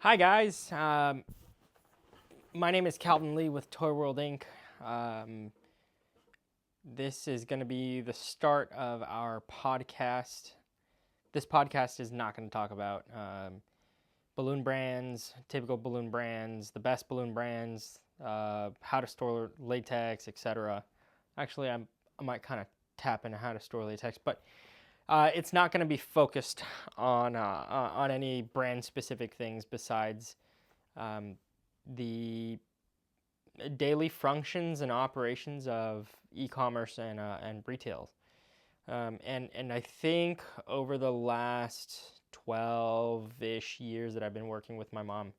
Hi guys, my name is Calvin Lee with Toy World Inc. This is going to be the start of our podcast. This podcast is not going to talk about balloon brands, typical balloon brands, the best balloon brands, how to store latex, etc. Actually, I might kind of tap into how to store latex, but it's not going to be focused on any brand specific things besides the daily functions and operations of e-commerce and retail. And I think over the last 12-ish years that I've been working with my mom,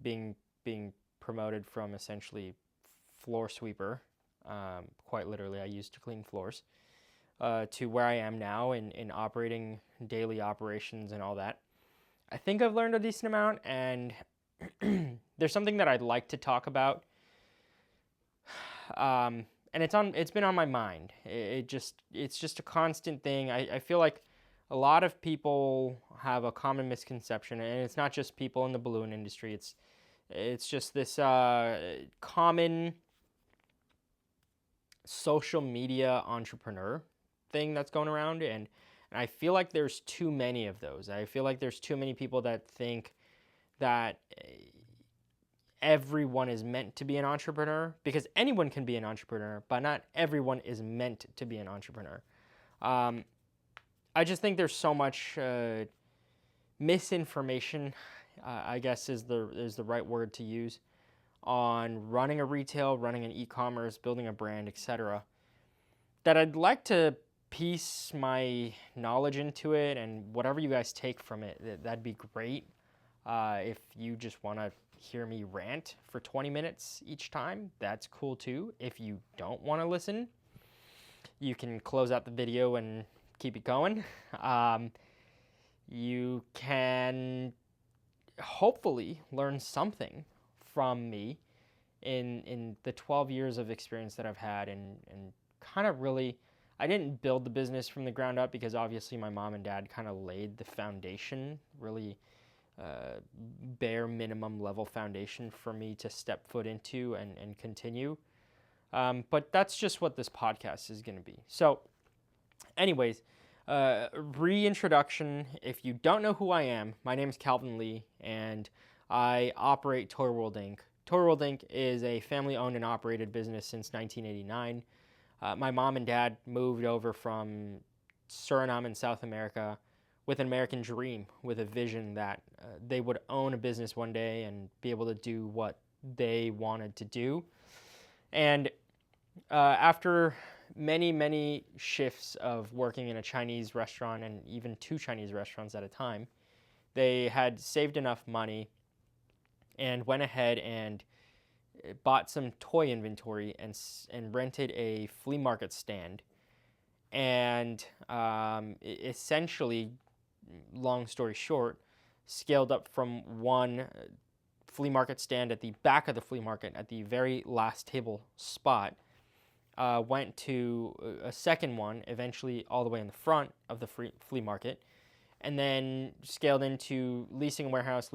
being promoted from essentially floor sweeper, quite literally, I used to clean floors, to where I am now in operating daily operations and all that. I think I've learned a decent amount, and there's something that I'd like to talk about, and it's been on my mind. It's just a constant thing. I feel like a lot of people have a common misconception, and it's not just people in the balloon industry. It's just this common social media entrepreneur thing that's going around, and I feel like there's too many of those. I feel like there's too many people that think that everyone is meant to be an entrepreneur, because anyone can be an entrepreneur, but not everyone is meant to be an entrepreneur. I just think there's so much misinformation, I guess is the right word to use, on running a retail, running an e-commerce, building a brand, etc., that I'd like to piece my knowledge into it, and whatever you guys take from it, that'd be great. If you just want to hear me rant for 20 minutes each time, that's cool too. If you don't want to listen, you can close out the video and keep it going. You can hopefully learn something from me in the 12 years of experience that I've had, and kind of really, I didn't build the business from the ground up, because obviously my mom and dad kind of laid the foundation, really bare minimum level foundation for me to step foot into and continue. But that's just what this podcast is going to be. So anyways, reintroduction. If you don't know who I am, my name is Calvin Lee, and I operate Toy World Inc. Toy World Inc. is a family-owned and operated business since 1989. My mom and dad moved over from Suriname in South America with an American dream, with a vision that they would own a business one day and be able to do what they wanted to do. And after many shifts of working in a Chinese restaurant, and even 2 Chinese restaurants at a time, they had saved enough money and went ahead and bought some toy inventory and rented a flea market stand. And essentially, long story short, scaled up from one flea market stand at the back of the flea market at the very last table spot, went to a second one, eventually all the way in the front of the flea market, and then scaled into leasing a warehouse,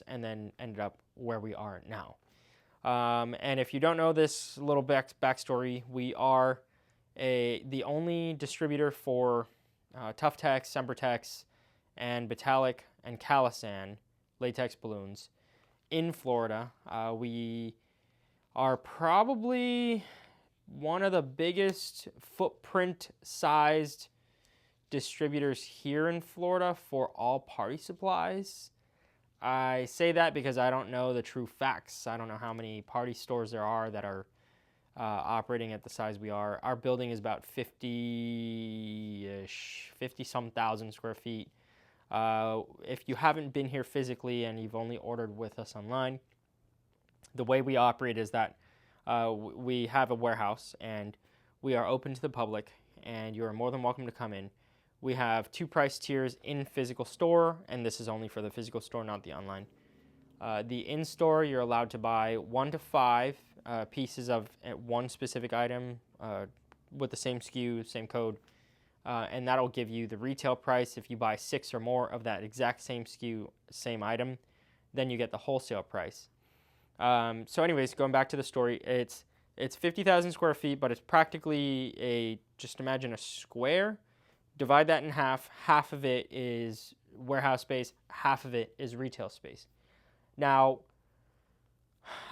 and then ended up where we are now. And if you don't know this little backstory, we are the only distributor for Tough-Tex, Sempertex, and Batalic and Calasan latex balloons in Florida. We are probably one of the biggest footprint-sized distributors here in Florida for all party supplies. I say that because I don't know the true facts. I don't know how many party stores there are that are operating at the size we are. Our building is about 50-some thousand square feet. If you haven't been here physically and you've only ordered with us online, the way we operate is that we have a warehouse, and we are open to the public, and you are more than welcome to come in. We have 2 price tiers in physical store, and this is only for the physical store, not the online. The in-store, you're allowed to buy 1 to 5 pieces of one specific item with the same SKU, same code, and that'll give you the retail price. If you buy 6 or more of that exact same SKU, same item, then you get the wholesale price. So anyways, going back to the story, it's 50,000 square feet, but it's practically just imagine a square. Divide that in half. Half of it is warehouse space, half of it is retail space. Now,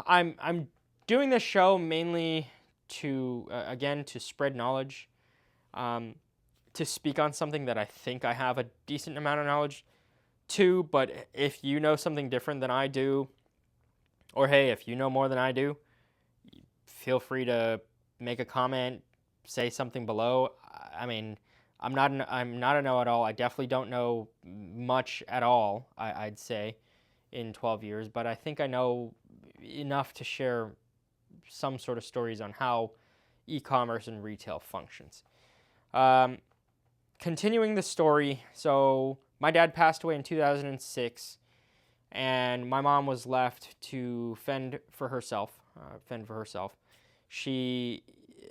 I'm doing this show mainly to again to spread knowledge, to speak on something that I think I have a decent amount of knowledge to. But if you know something different than I do, or hey, if you know more than I do, feel free to make a comment, say something below. I mean, I'm not a know-it-all. I definitely don't know much at all, I'd say, in 12 years, but I think I know enough to share some sort of stories on how e-commerce and retail functions. Continuing the story, so my dad passed away in 2006, and my mom was left to fend for herself. She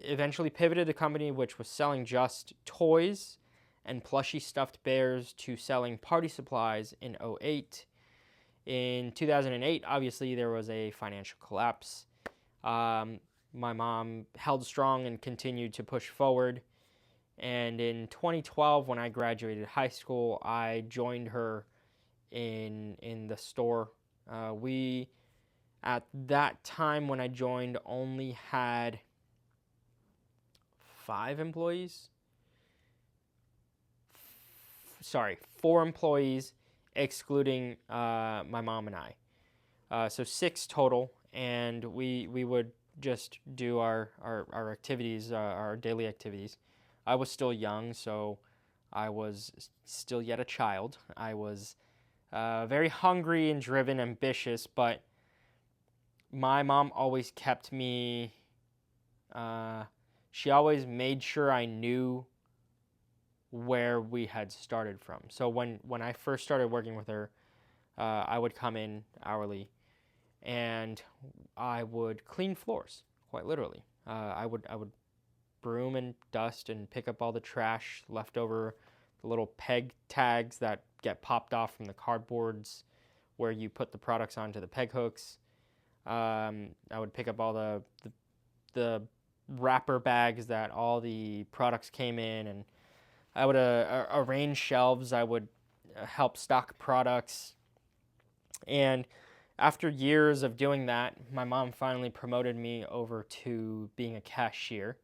eventually pivoted the company, which was selling just toys and plushy stuffed bears, to selling party supplies in 2008. In 2008, obviously, there was a financial collapse. My mom held strong and continued to push forward. And in 2012, when I graduated high school, I joined her in the store. We, at that time when I joined, only had 4 employees, excluding my mom and I. So 6 total, and we would just do our activities, our daily activities. I was still young, so I was still yet a child. I was very hungry and driven, ambitious, but my mom always kept me, she always made sure I knew where we had started from. So when I first started working with her, I would come in hourly, and I would clean floors, quite literally. I would broom and dust and pick up all the trash left over, the little peg tags that get popped off from the cardboards where you put the products onto the peg hooks. I would pick up all the wrapper bags that all the products came in, and I would arrange shelves. I would help stock products. And after years of doing that, my mom finally promoted me over to being a cashier.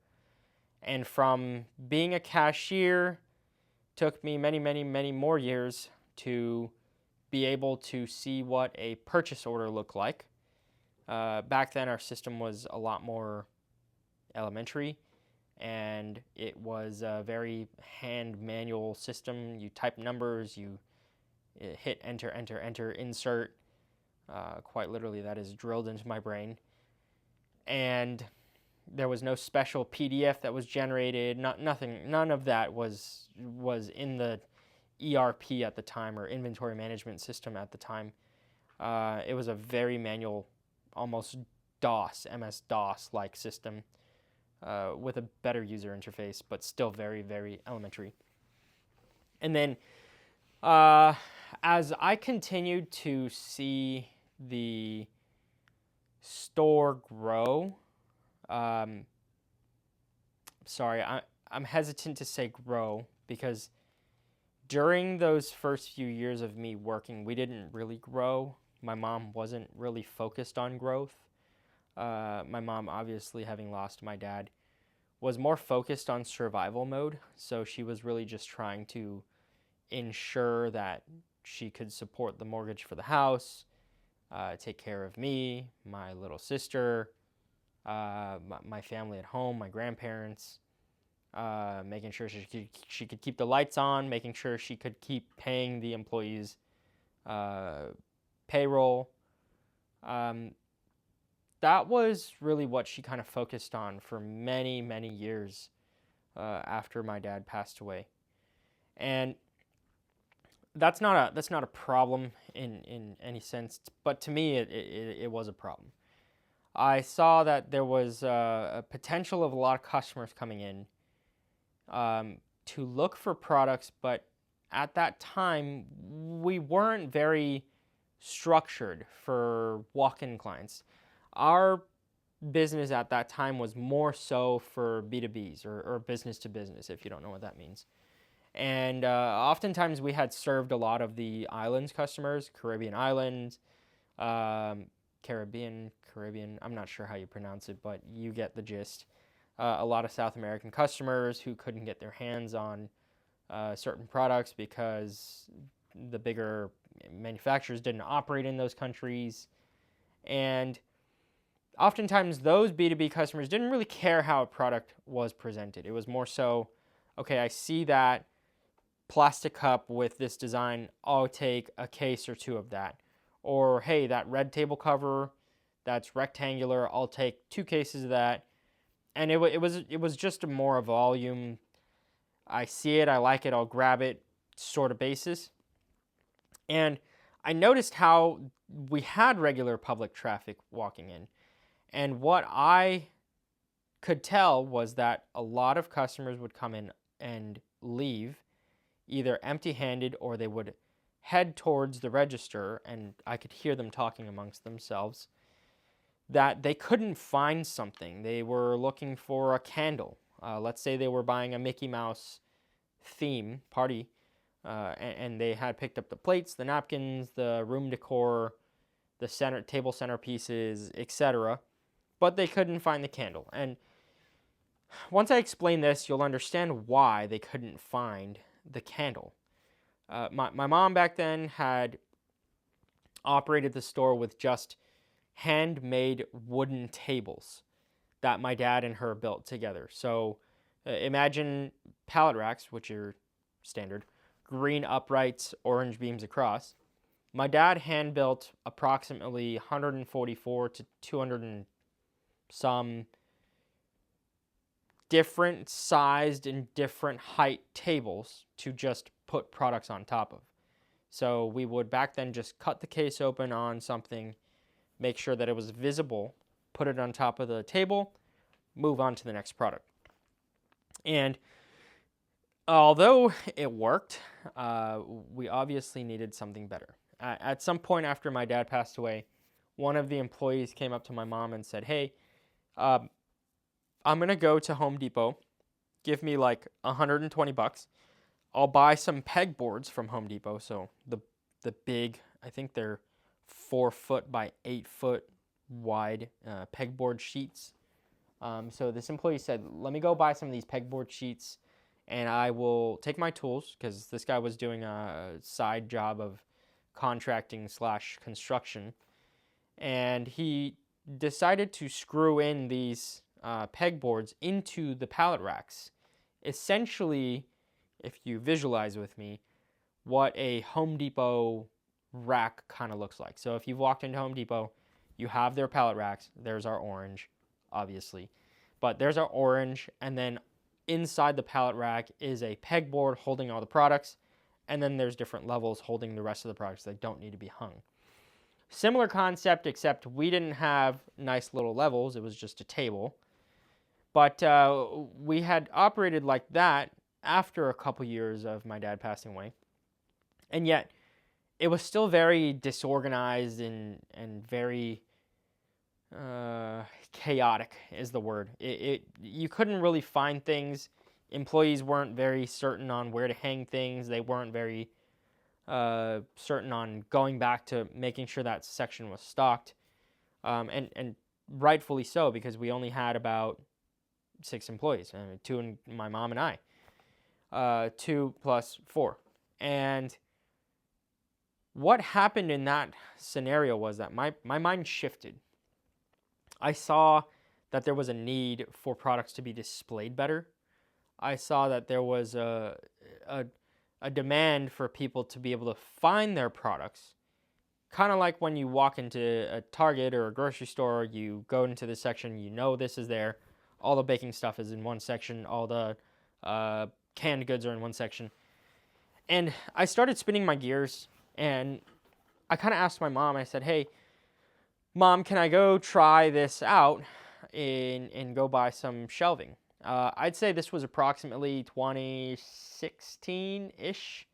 And from being a cashier, took me many, many, many more years to be able to see what a purchase order looked like. Back then, our system was a lot more elementary, and it was a very hand manual system. You type numbers, you hit enter, enter, enter, insert. Quite literally, that is drilled into my brain. And there was no special PDF that was generated. None of that was in the ERP at the time, or inventory management system at the time. It was a very manual, almost MS-DOS-like system, with a better user interface, but still very, very elementary. And then, as I continued to see the store grow, I'm hesitant to say grow, because during those first few years of me working, we didn't really grow. My mom wasn't really focused on growth. My mom, obviously having lost my dad, was more focused on survival mode. So she was really just trying to ensure that she could support the mortgage for the house, take care of me, my little sister, my family at home, my grandparents, making sure she could keep the lights on, making sure she could keep paying the employees' payroll. That was really what she kind of focused on for many, many years after my dad passed away. And that's not a problem in any sense, but to me it was a problem. I saw that there was a potential of a lot of customers coming in to look for products, but at that time we weren't very structured for walk-in clients. Our business at that time was more so for B2Bs or business to business, if you don't know what that means. And oftentimes we had served a lot of the islands customers, Caribbean islands, Caribbean, I'm not sure how you pronounce it, but you get the gist. A lot of South American customers who couldn't get their hands on certain products because the bigger manufacturers didn't operate in those countries. And oftentimes those B2B customers didn't really care how a product was presented. It was more so, okay, I see that plastic cup with this design, I'll take a case or two of that. Or, hey, that red table cover, that's rectangular, I'll take 2 cases of that. And it was just a more volume, I see it, I like it, I'll grab it sort of basis. And I noticed how we had regular public traffic walking in. And what I could tell was that a lot of customers would come in and leave either empty-handed, or they would head towards the register, and I could hear them talking amongst themselves, that they couldn't find something. They were looking for a candle. Let's say they were buying a Mickey Mouse theme party, and they had picked up the plates, the napkins, the room decor, the table centerpieces, etc., but they couldn't find the candle. And once I explain this, you'll understand why they couldn't find the candle. My mom back then had operated the store with just handmade wooden tables that my dad and her built together. So imagine pallet racks, which are standard, green uprights, orange beams across. My dad hand built approximately 144 to 200 and some different sized and different height tables to just put products on top of. So we would back then just cut the case open on something, make sure that it was visible, put it on top of the table, move on to the next product. And although it worked, we obviously needed something better. At some point after my dad passed away, one of the employees came up to my mom and said, hey, I'm going to go to Home Depot, give me like $120. I'll buy some pegboards from Home Depot. So the big, I think they're 4 foot by 8 foot wide pegboard sheets. So this employee said, let me go buy some of these pegboard sheets, and I will take my tools, because this guy was doing a side job of contracting / construction. And he decided to screw in these pegboards into the pallet racks. Essentially, if you visualize with me, what a Home Depot rack kind of looks like. So if you've walked into Home Depot, you have their pallet racks. There's our orange, obviously. But there's our orange, and then inside the pallet rack is a pegboard holding all the products, and then there's different levels holding the rest of the products that don't need to be hung. Similar concept, except we didn't have nice little levels. It was just a table. But we had operated like that after a couple years of my dad passing away. And yet, it was still very disorganized and very chaotic is the word. You couldn't really find things. Employees weren't very certain on where to hang things. They weren't very certain on going back to making sure that section was stocked. And rightfully so, because we only had about 6 employees, 2 and my mom and I, 2 plus 4. And what happened in that scenario was that my mind shifted. I saw that there was a need for products to be displayed better. I saw that there was a demand for people to be able to find their products. Kind of like when you walk into a Target or a grocery store, you go into this section, you know this is there. All the baking stuff is in one section. All the canned goods are in one section. And I started spinning my gears, and I kind of asked my mom, I said, hey, Mom, can I go try this out and go buy some shelving? I'd say this was approximately 2016-ish.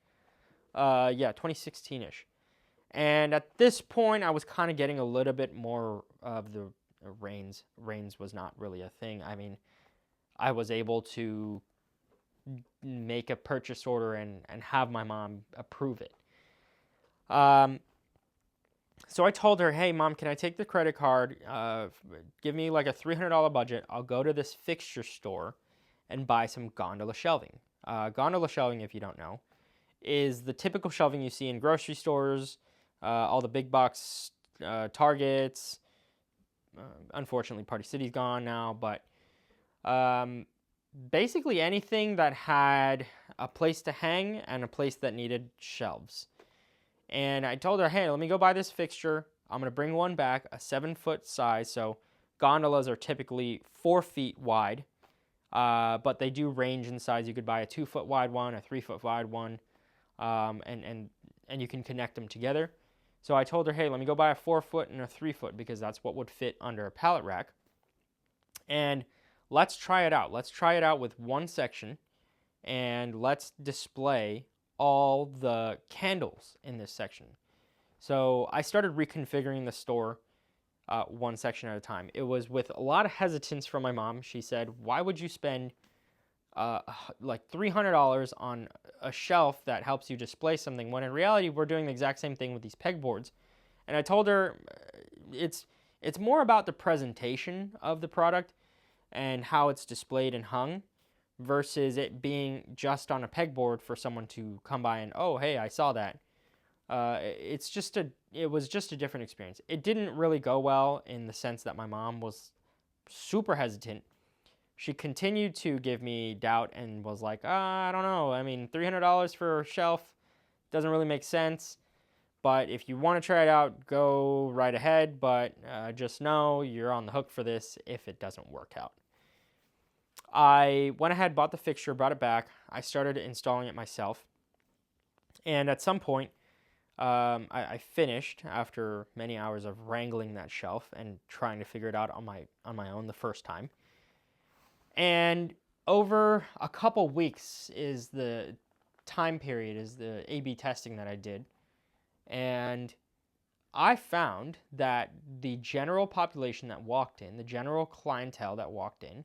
2016-ish. And at this point, I was kind of getting a little bit more of the reins. Reins was not really a thing. I mean, I was able to make a purchase order and have my mom approve it. So I told her, hey, Mom, can I take the credit card? Give me like a $300 budget. I'll go to this fixture store and buy some gondola shelving. Gondola shelving, if you don't know, is the typical shelving you see in grocery stores, all the big box Targets. Unfortunately, Party City's gone now, but basically anything that had a place to hang and a place that needed shelves. And I told her, hey, let me go buy this fixture. I'm going to bring one back, a 7-foot size. So gondolas are typically 4 feet wide, but they do range in size. You could buy a 2-foot wide one, a 3-foot wide one, and you can connect them together. So I told her, hey, let me go buy a 4-foot and a 3-foot because that's what would fit under a pallet rack. And let's try it out. Let's try it out with one section, and let's display all the candles in this section. So I started reconfiguring the store one section at a time. It was with a lot of hesitance from my mom. She said, why would you spend like $300 on a shelf that helps you display something when in reality we're doing the exact same thing with these pegboards? And I told her it's more about the presentation of the product and how it's displayed and hung versus it being just on a pegboard for someone to come by and, oh, hey, I saw that. It was just a different experience. It didn't really go well in the sense that my mom was super hesitant. She continued to give me doubt and was like, I don't know. I mean, $300 for a shelf doesn't really make sense. But if you want to try it out, go right ahead. But just know you're on the hook for this if it doesn't work out. I went ahead, bought the fixture, brought it back. I started installing it myself. And at some point, I finished after many hours of wrangling that shelf and trying to figure it out on my own the first time. And over a couple weeks is the time period, is the A/B testing that I did. And I found that the general population that walked in, the general clientele that walked in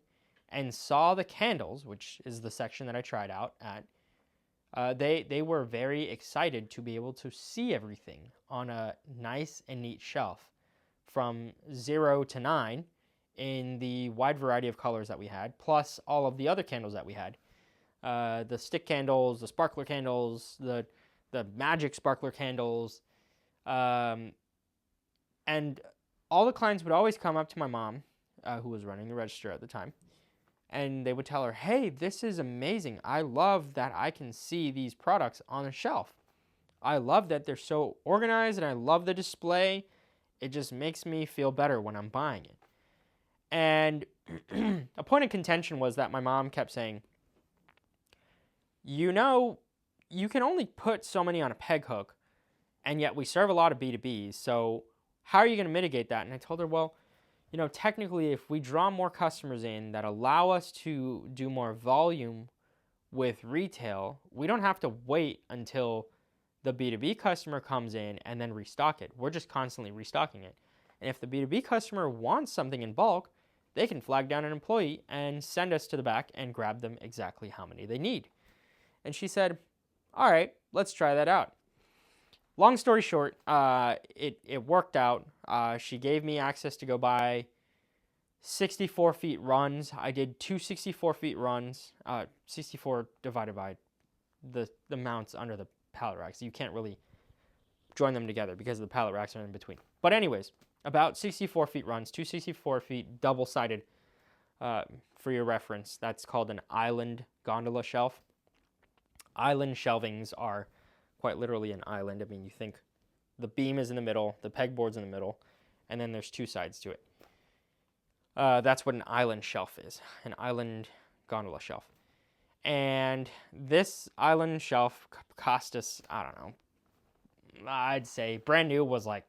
and saw the candles, which is the section that I tried out at, they were very excited to be able to see everything on a nice and neat shelf from 0 to 9 in the wide variety of colors that we had, plus all of the other candles that we had. The stick candles, the sparkler candles, the magic sparkler candles, and all the clients would always come up to my mom, who was running the register at the time, and they would tell her, hey, this is amazing. I love that I can see these products on a shelf. I love that they're so organized, and I love the display. It just makes me feel better when I'm buying it. And a point of contention was that my mom kept saying, you know, you can only put so many on a peg hook, and yet we serve a lot of B2Bs, so how are you going to mitigate that? And I told her, well, you know, technically, if we draw more customers in that allow us to do more volume with retail, we don't have to wait until the B2B customer comes in and then restock it. We're just constantly restocking it. And if the B2B customer wants something in bulk, they can flag down an employee and send us to the back and grab them exactly how many they need. And she said, all right, let's try that out. Long story short, it worked out. She gave me access to go buy 64 feet runs. I did 2 64 feet runs, 64 divided by the mounts under the pallet racks. You can't really join them together because the pallet racks are in between. But anyways, about 64 feet runs, 2 64 feet double-sided, for your reference. That's called an island gondola shelf. Island shelvings are quite literally an island. I mean, you think the beam is in the middle, the pegboard's in the middle, and then there's 2 sides to it. That's what an island shelf is, an island gondola shelf. And this island shelf cost us, I don't know, I'd say brand new was like,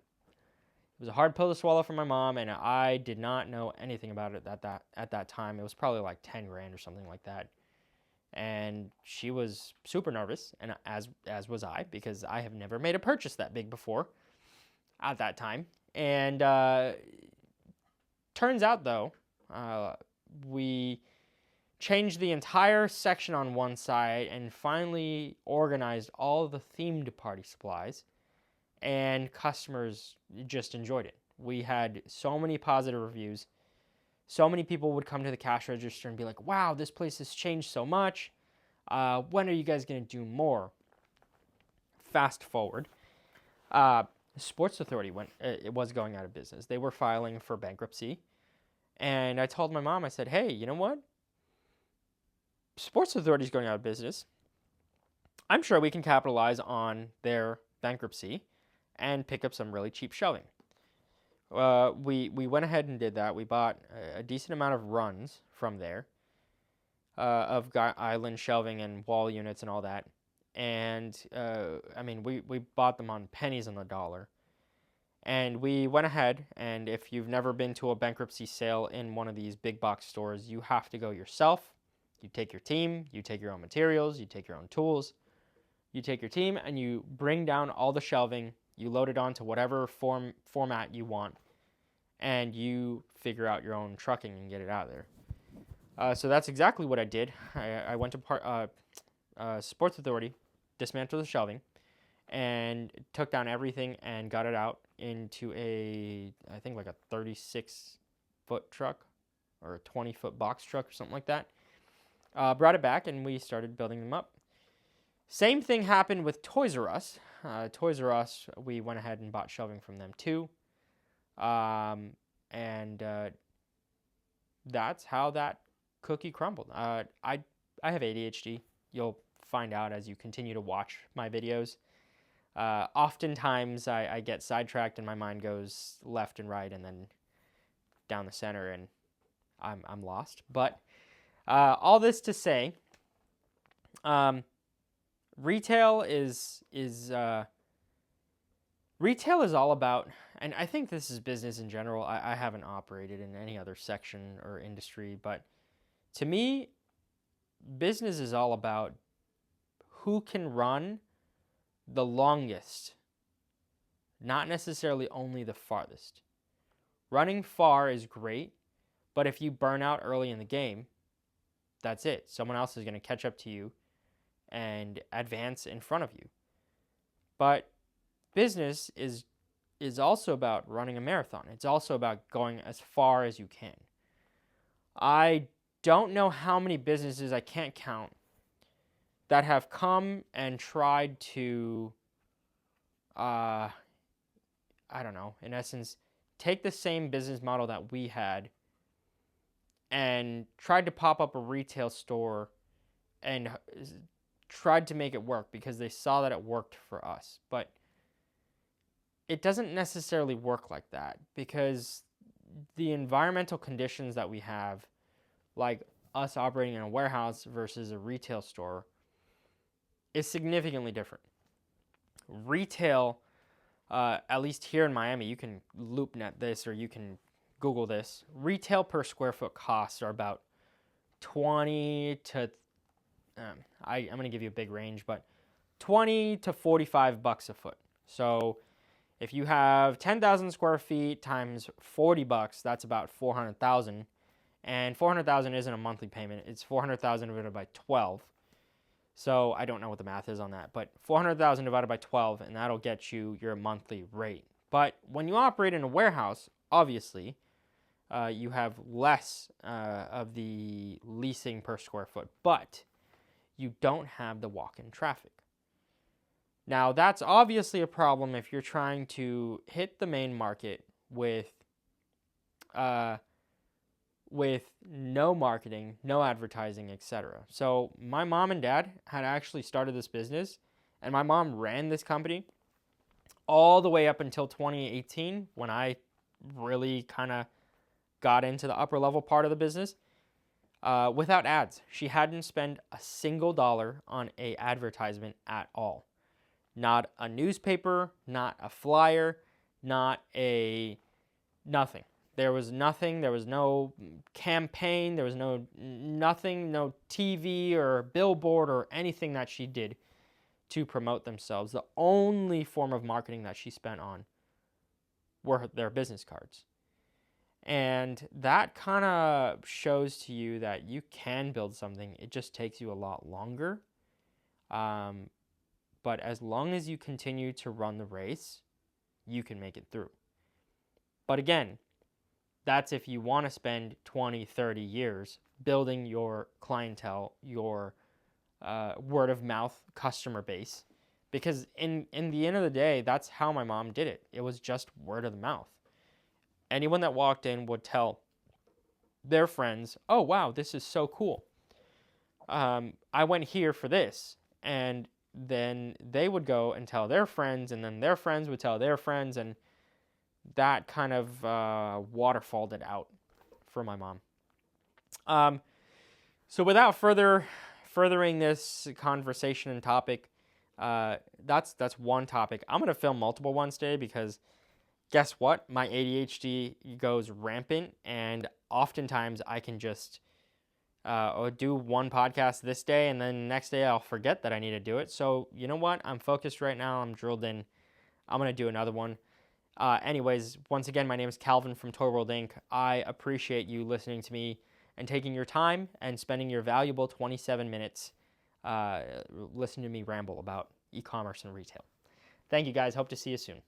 it was a hard pill to swallow for my mom, and I did not know anything about it at that time. It was probably like 10 grand or something like that. And she was super nervous, and as was I, because I have never made a purchase that big before. at that time. And turns out, though, we changed the entire section on one side and finally organized all of the themed party supplies, and customers just enjoyed it. We had so many positive reviews. So many people would come to the cash register and be like, wow, this place has changed so much. When are you guys going to do more? Fast forward. Sports Authority it was going out of business. They were filing for bankruptcy. And I told my mom, I said, hey, you know what? Sports Authority is going out of business. I'm sure we can capitalize on their bankruptcy and pick up some really cheap shelving. We went ahead and did that. We bought a decent amount of runs from there, of island shelving and wall units and all that. And we bought them on pennies on the dollar. And we went ahead, and if you've never been to a bankruptcy sale in one of these big box stores, you have to go yourself. You take your team, you take your own materials, you take your own tools, you take your team, and you bring down all the shelving, you load it onto whatever format you want, and you figure out your own trucking and get it out of there. So that's exactly what I did. I went to Sports Authority, dismantled the shelving, and took down everything and got it out into I think like a 36-foot truck or a 20-foot box truck or something like that. Brought it back, and we started building them up. Same thing happened with Toys R Us. Toys R Us, we went ahead and bought shelving from them too. And that's how that cookie crumbled. I have ADHD. You'll find out as you continue to watch my videos. Oftentimes I get sidetracked and my mind goes left and right and then down the center, and I'm lost. But all this to say, retail is all about, and I think this is business in general. I haven't operated in any other section or industry, but to me, business is all about who can run the longest, not necessarily only the farthest. Running far is great, but if you burn out early in the game, that's it. Someone else is going to catch up to you and advance in front of you. But business is also about running a marathon. It's also about going as far as you can. I don't know how many businesses, I can't count, that have come and tried to, in essence, take the same business model that we had and tried to pop up a retail store and tried to make it work because they saw that it worked for us. But it doesn't necessarily work like that, because the environmental conditions that we have, like us operating in a warehouse versus a retail store, is significantly different. Retail, at least here in Miami, you can LoopNet this or you can Google this. Retail per square foot costs are about 20 to, I'm going to give you a big range, but 20 to 45 bucks a foot. So if you have 10,000 square feet times 40 bucks, that's about 400,000. And 400,000 isn't a monthly payment. It's 400,000 divided by 12. So I don't know what the math is on that, but 400,000 divided by 12, and that'll get you your monthly rate. But when you operate in a warehouse, obviously, you have less of the leasing per square foot, but you don't have the walk-in traffic. Now, that's obviously a problem if you're trying to hit the main market with no marketing, no advertising, etc. So my mom and dad had actually started this business, and my mom ran this company all the way up until 2018, when I really kind of got into the upper level part of the business, without ads. She hadn't spent a single dollar on a advertisement at all. Not a newspaper, not a flyer, nothing. There was nothing. There was no campaign. There was nothing, no TV or billboard or anything that she did to promote themselves. The only form of marketing that she spent on were their business cards. And that kind of shows to you that you can build something. It just takes you a lot longer. But as long as you continue to run the race, you can make it through. But again, that's if you want to spend 20, 30 years building your clientele, your word of mouth customer base. Because in the end of the day, that's how my mom did it. It was just word of the mouth. Anyone that walked in would tell their friends, oh, wow, this is so cool. I went here for this. And then they would go and tell their friends, and then their friends would tell their friends, and that kind of waterfalled it out for my mom. So without furthering this conversation and topic, that's one topic. I'm going to film multiple ones today because guess what? My ADHD goes rampant, and oftentimes I can just do one podcast this day, and then the next day I'll forget that I need to do it. So you know what? I'm focused right now. I'm drilled in. I'm going to do another one. Anyways, once again, my name is Calvin from Toy World Inc. I appreciate you listening to me and taking your time and spending your valuable 27 minutes listening to me ramble about e-commerce and retail. Thank you guys. Hope to see you soon.